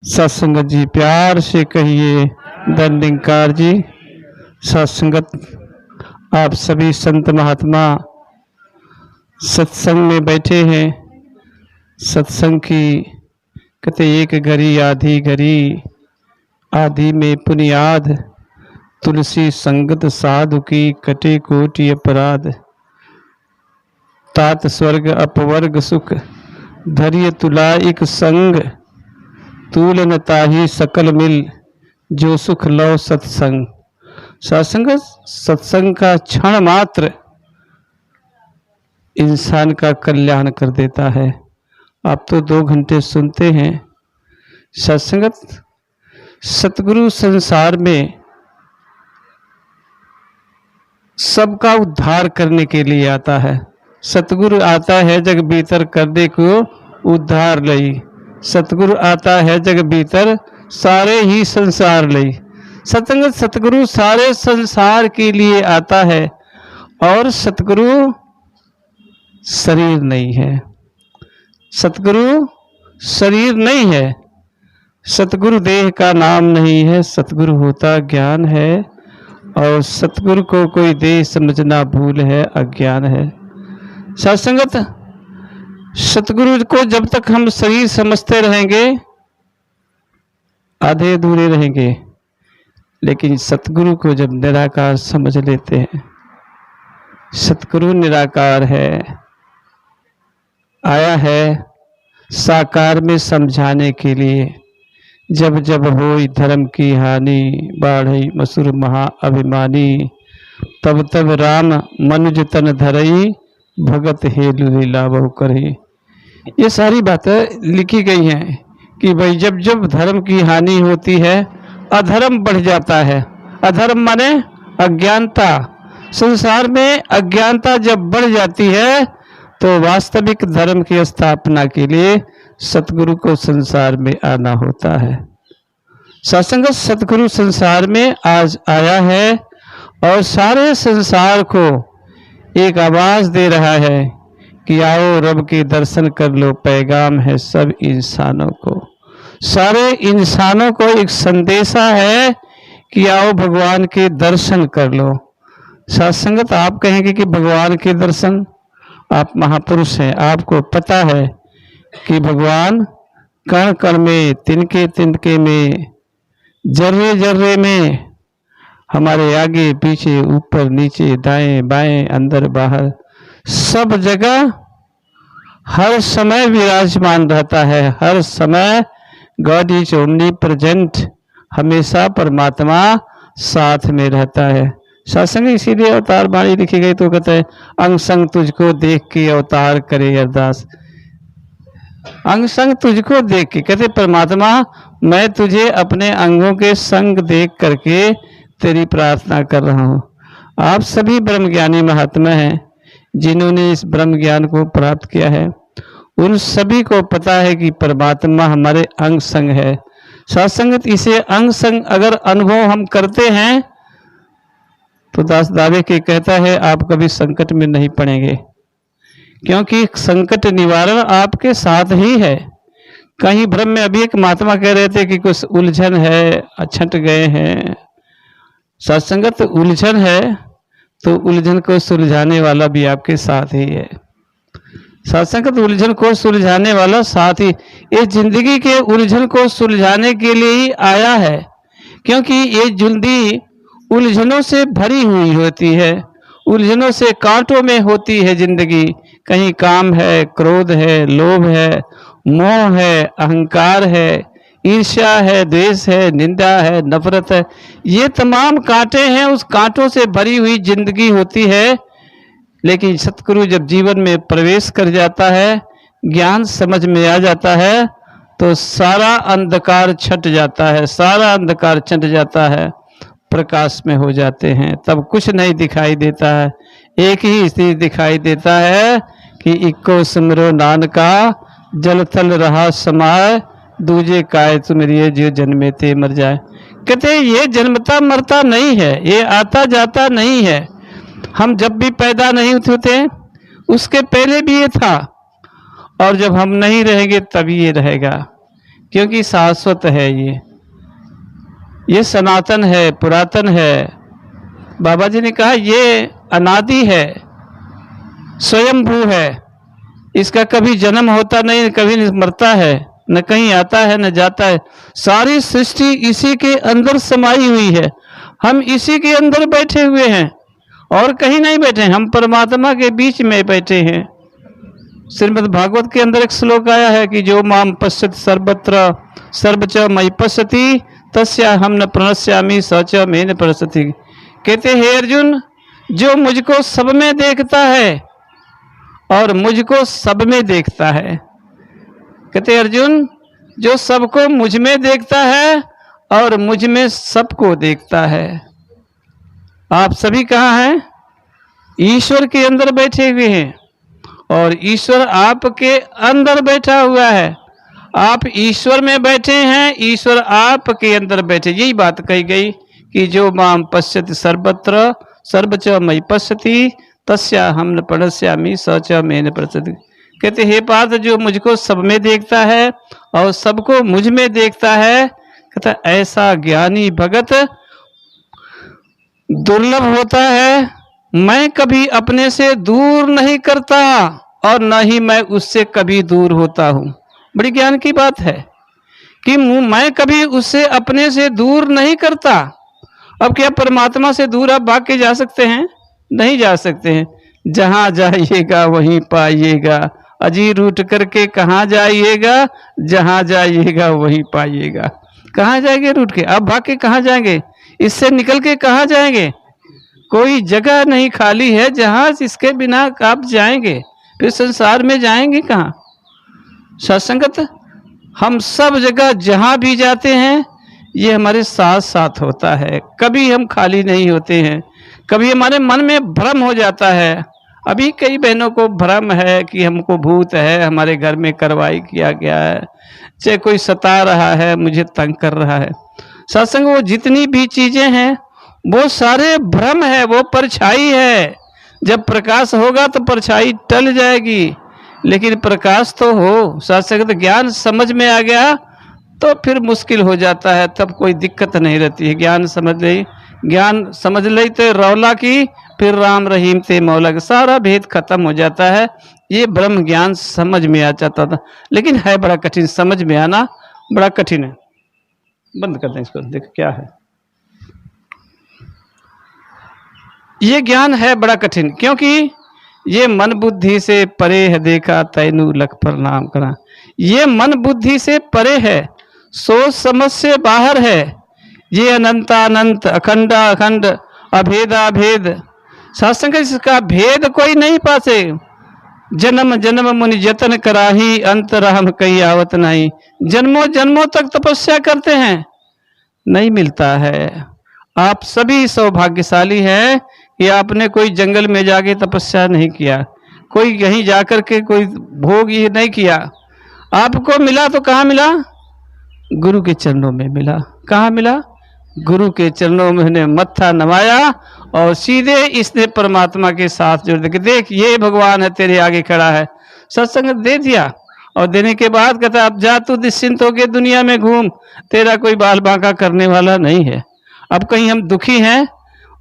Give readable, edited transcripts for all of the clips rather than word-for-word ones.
सत्संगत जी प्यार से कहिए दंडिंकार जी। सत्संगत आप सभी संत महात्मा सत्संग में बैठे हैं। सत्संग की कहते एक घड़ी आधी घड़ी, आधी में पुनियाद, तुलसी संगत साधु की कटे कोटि अपराध। तात स्वर्ग अपवर्ग सुख, धैर्य तुला एक संग, तूल न ताही सकल मिल, जो सुख लो सत्संग। सत्संग सत्संग का क्षण मात्र इंसान का कल्याण कर देता है। आप तो 2 घंटे सुनते हैं। सत्संगत सतगुरु संसार में सबका उद्धार करने के लिए आता है। सतगुरु आता है जग भीतर करने को उद्धार लई। सतगुरु आता है जग भीतर सारे ही संसार लई। सत्संगत सतगुरु सारे संसार के लिए आता है और सतगुरु शरीर नहीं है। सतगुरु शरीर नहीं है। सतगुरु देह का नाम नहीं है। सतगुरु होता ज्ञान है और सतगुरु को कोई देह समझना भूल है, अज्ञान है। सत्संगत सतगुरु को जब तक हम शरीर समझते रहेंगे आधे अधूरे रहेंगे, लेकिन सतगुरु को जब निराकार समझ लेते हैं, सतगुरु निराकार है, आया है साकार में समझाने के लिए। जब जब होई धर्म की हानि, बाढ़ई मसुर महा अभिमानी, तब तब राम मनुज तन धरई, भगत हेलु लीला बहु करही। ये सारी बातें लिखी गई हैं कि भाई जब जब धर्म की हानि होती है अधर्म बढ़ जाता है। अधर्म माने अज्ञानता। संसार में अज्ञानता जब बढ़ जाती है तो वास्तविक धर्म की स्थापना के लिए सतगुरु को संसार में आना होता है। सत्संग सतगुरु संसार में आज आया है और सारे संसार को एक आवाज दे रहा है कि आओ रब के दर्शन कर लो। पैगाम है सब इंसानों को, सारे इंसानों को एक संदेशा है कि आओ भगवान के दर्शन कर लो। सत्संगत आप कहेंगे कि भगवान के दर्शन, आप महापुरुष हैं, आपको पता है कि भगवान कण कण में, तिनके तिनके में, जर्रे जर्रे में, हमारे आगे पीछे, ऊपर नीचे, दाएं बाएं, अंदर बाहर, सब जगह हर समय विराजमान रहता है। हर समय गॉड इज ओमनी प्रेजेंट, हमेशा परमात्मा साथ में रहता है। सत्संग इसीलिए अवतार वाणी लिखी गई तो कहते हैं अंग संग तुझको देख के अवतार करे अरदास। अंग संग तुझको देख के कहते परमात्मा मैं तुझे अपने अंगों के संग देख करके तेरी प्रार्थना कर रहा हूँ। आप सभी ब्रह्मज्ञानी महात्मा हैं जिन्होंने इस ब्रह्म ज्ञान को प्राप्त किया है। उन सभी को पता है कि परमात्मा हमारे अंग संग है। सत्संगत इसे अंग संग अगर अनुभव हम करते हैं तो दास दावे के कहता है आप कभी संकट में नहीं पड़ेंगे, क्योंकि संकट निवारण आपके साथ ही है। कहीं भ्रम में अभी एक महात्मा कह रहे थे कि कुछ उलझन है, अछट गए हैं। सत्संगत उलझन है तो उलझन को सुलझाने वाला भी आपके साथ ही है। सत्संगत उलझन को सुलझाने वाला साथ ही, ये जिंदगी के उलझन को सुलझाने के लिए ही आया है, क्योंकि ये जिंदगी उलझनों से भरी हुई होती है। उलझनों से कांटों में होती है जिंदगी। कहीं काम है, क्रोध है, लोभ है, मोह है, अहंकार है, ईर्ष्या है, द्वेष है, निंदा है, नफरत है। ये तमाम कांटे हैं, उस कांटों से भरी हुई जिंदगी होती है। लेकिन सतगुरु जब जीवन में प्रवेश कर जाता है, ज्ञान समझ में आ जाता है, तो सारा अंधकार छट जाता है। सारा अंधकार छट जाता है, प्रकाश में हो जाते हैं। तब कुछ नहीं दिखाई देता है, एक ही स्थिति दिखाई देता है कि इक्को सिमरो नानका, जल थल रहा समाय, दूजे काय तुमरिए जो जन्मे ते मर जाए। कहते ये जन्मता मरता नहीं है, ये आता जाता नहीं है। हम जब भी पैदा नहीं होते उसके पहले भी ये था, और जब हम नहीं रहेंगे तभी ये रहेगा। क्योंकि शाश्वत है ये सनातन है, पुरातन है। बाबा जी ने कहा ये अनादि है, स्वयंभू है, इसका कभी जन्म होता नहीं, कभी मरता है, न कहीं आता है न जाता है। सारी सृष्टि इसी के अंदर समाई हुई है, हम इसी के अंदर बैठे हुए हैं और कहीं नहीं बैठे, हम परमात्मा के बीच में बैठे हैं। श्रीमद् भागवत के अंदर एक श्लोक आया है कि जो माम पश्यति सर्वत्र सर्वच मयि पश्यति तस्या हम न प्रणश्यामि सच में न प्रणश्यति। कहते हे अर्जुन, जो मुझको सब में देखता है और मुझको सब में देखता है। कहते अर्जुन, जो सबको मुझ में देखता है और मुझ में सबको देखता है। आप सभी कहाँ हैं? ईश्वर के अंदर बैठे हुए हैं और ईश्वर आपके अंदर बैठा हुआ है। आप ईश्वर में बैठे हैं, ईश्वर आपके अंदर बैठे। यही बात कही गई कि जो माम पश्यति सर्वत्र सर्वच मयि पश्यति तस्या हम न प्रणश्यामि सच में न प्रणश्यति। कहते हे पार्थ, जो मुझको सब में देखता है और सबको मुझ में देखता है, कहता ऐसा ज्ञानी भगत दुर्लभ होता है। मैं कभी अपने से दूर नहीं करता और न ही मैं उससे कभी दूर होता हूँ। बड़ी ज्ञान की बात है कि मैं कभी उससे अपने से दूर नहीं करता। अब क्या परमात्मा से दूर आप भाग के जा सकते हैं? नहीं जा सकते हैं। जहां जाइएगा वहीं पाइएगा, अजी रूठ करके कहाँ जाइएगा, जहां जाइएगा वहीं पाइएगा। कहाँ जाएंगे रूठ के? आप भाग के कहाँ जाएंगे? इससे निकल के कहाँ जाएंगे? कोई जगह नहीं खाली है जहां इसके बिना आप जाएंगे। फिर संसार में जाएंगे कहाँ? सत्संगत हम सब जगह जहां भी जाते हैं ये हमारे साथ साथ होता है। कभी हम खाली नहीं होते हैं। कभी हमारे मन में भ्रम हो जाता है। अभी कई बहनों को भ्रम है कि हमको भूत है, हमारे घर में कार्रवाई किया गया है, चाहे कोई सता रहा है, मुझे तंग कर रहा है। सत्संग वो जितनी भी चीजें हैं वो सारे भ्रम है, वो परछाई है। जब प्रकाश होगा तो परछाई टल जाएगी, लेकिन प्रकाश तो हो। सत्संग ज्ञान समझ में आ गया तो फिर मुश्किल हो जाता है, तब कोई दिक्कत नहीं रहती है। ज्ञान समझ ली तो रौला की, फिर राम रहीम ते मौला का सारा भेद खत्म हो जाता है। ये ब्रह्म ज्ञान समझ में आ जाता था, लेकिन है बड़ा कठिन, समझ में आना बड़ा कठिन है। बंद कर दें इसको, देख क्या है। ये ज्ञान है बड़ा कठिन, क्योंकि ये मन बुद्धि से परे है, देखा तैनू लख प्रणाम करा। ये मन बुद्धि से परे है, सोच समझ से बाहर है। ये अनंतानंत, अखंडा अखंड, अभेदा भेद। सत्संग इसका भेद कोई नहीं पासे। जन्म जन्म मुनि जतन कराही, अंत रहम कहीं आवत नहीं। जन्मों जन्मों तक तपस्या करते हैं, नहीं मिलता है। आप सभी सौभाग्यशाली हैं कि आपने कोई जंगल में जाके तपस्या नहीं किया, कोई कहीं जाकर के कोई भोग ये नहीं किया। आपको मिला तो कहाँ मिला? गुरु के चरणों में मिला। कहाँ मिला? गुरु के चरणों में ने मत्था नवाया और सीधे इसने परमात्मा के साथ जुड़ दे। देख ये भगवान है, तेरे आगे खड़ा है। सत्संग दे दिया और देने के बाद कहता अब जा तू निश्चिंत होके दुनिया में घूम, तेरा कोई बाल बांका करने वाला नहीं है। अब कहीं हम दुखी हैं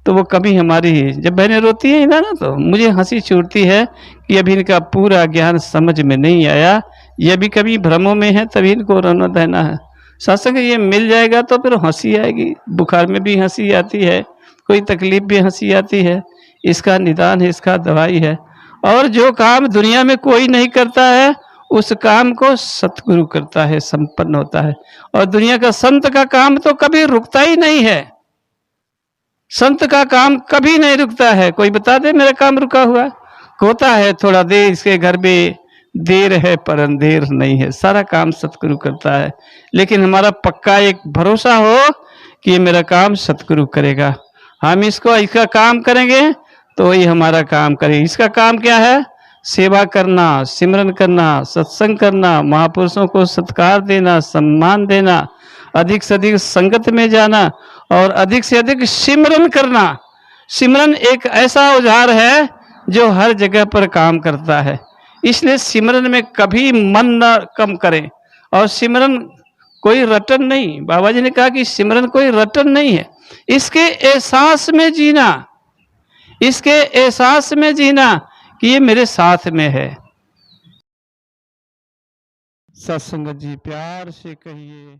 तो वो कभी हमारी, जब बहनें रोती हैं ना तो मुझे हंसी छूटती है कि अभी इनका पूरा ज्ञान समझ में नहीं आया, ये भी कभी भ्रमों में है, तभी इनको रोना धहना है। सत्संग ये मिल जाएगा तो फिर हंसी आएगी। बुखार में भी हंसी आती है, कोई तकलीफ भी हंसी आती है। इसका निदान है, इसका दवाई है। और जो काम दुनिया में कोई नहीं करता है उस काम को सतगुरु करता है, संपन्न होता है। और दुनिया का संत का काम तो कभी रुकता ही नहीं है। संत का काम कभी नहीं रुकता है। कोई बता दे मेरा काम रुका हुआ? होता है थोड़ा देर, इसके घर में देर है पर अंधेर नहीं है। सारा काम सतगुरु करता है, लेकिन हमारा पक्का एक भरोसा हो कि ये मेरा काम सतगुरु करेगा। हम इसका काम करेंगे तो वही हमारा काम करेगा। इसका काम क्या है? सेवा करना, सिमरन करना, सत्संग करना, महापुरुषों को सत्कार देना, सम्मान देना, अधिक से अधिक संगत में जाना और अधिक से अधिक सिमरन करना। सिमरन एक ऐसा औजार है जो हर जगह पर काम करता है, इसलिए सिमरन में कभी मन न कम करें। और सिमरन कोई रटन नहीं। बाबा जी ने कहा कि सिमरन कोई रटन नहीं है, इसके एहसास में जीना, इसके एहसास में जीना कि ये मेरे साथ में है। सत्संग जी प्यार से कहिए।